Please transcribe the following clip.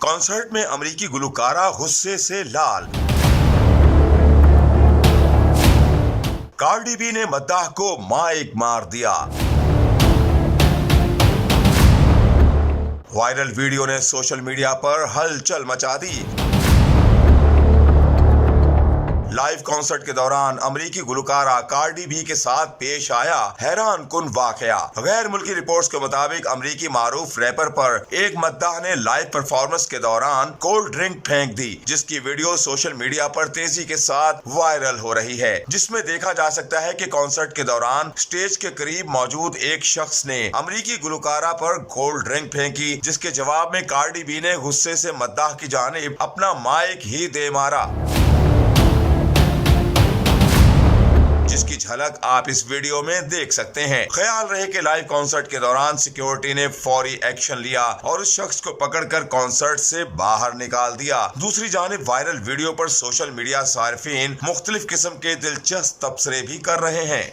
Concert में अमेरिकी गुलकारा गुस्से से लाल। कार्डी बी ने मद्दाह को माइक मार दिया। वायरल वीडियो ने सोशल मीडिया पर हलचल मचा दी। लाइव कॉन्सर्ट के दौरान अमेरिकी गुलकारा कार्डी बी के साथ पेश आया हैरान कुन वाकया। गैर मुल्की रिपोर्ट्स के मुताबिक अमेरिकी मारूफ रैपर पर एक मद्दाह ने लाइव परफॉर्मेंस के दौरान कोल्ड ड्रिंक फेंक दी, जिसकी वीडियो सोशल मीडिया पर तेजी के साथ वायरल हो रही है, जिसमें देखा जा सकता है कि कॉन्सर्ट के दौरान स्टेज के करीब मौजूद एक शख्स ने अमेरिकी गुलकारा पर कोल्ड ड्रिंक फेंकी, जिसके जवाब में कार्डी बी ने गुस्से से मद्दाह की जानिब अपना माइक ही दे मारा, जिसकी झलक आप इस वीडियो में देख सकते हैं। ख्याल रहे कि लाइव कॉन्सर्ट के दौरान सिक्योरिटी ने फौरी एक्शन लिया और उस शख्स को पकड़कर कॉन्सर्ट से बाहर निकाल दिया। दूसरी जानिब वायरल वीडियो पर सोशल मीडिया सार्फिन मुख्तलिफ किस्म के दिलचस्प तबसरे भी कर रहे हैं।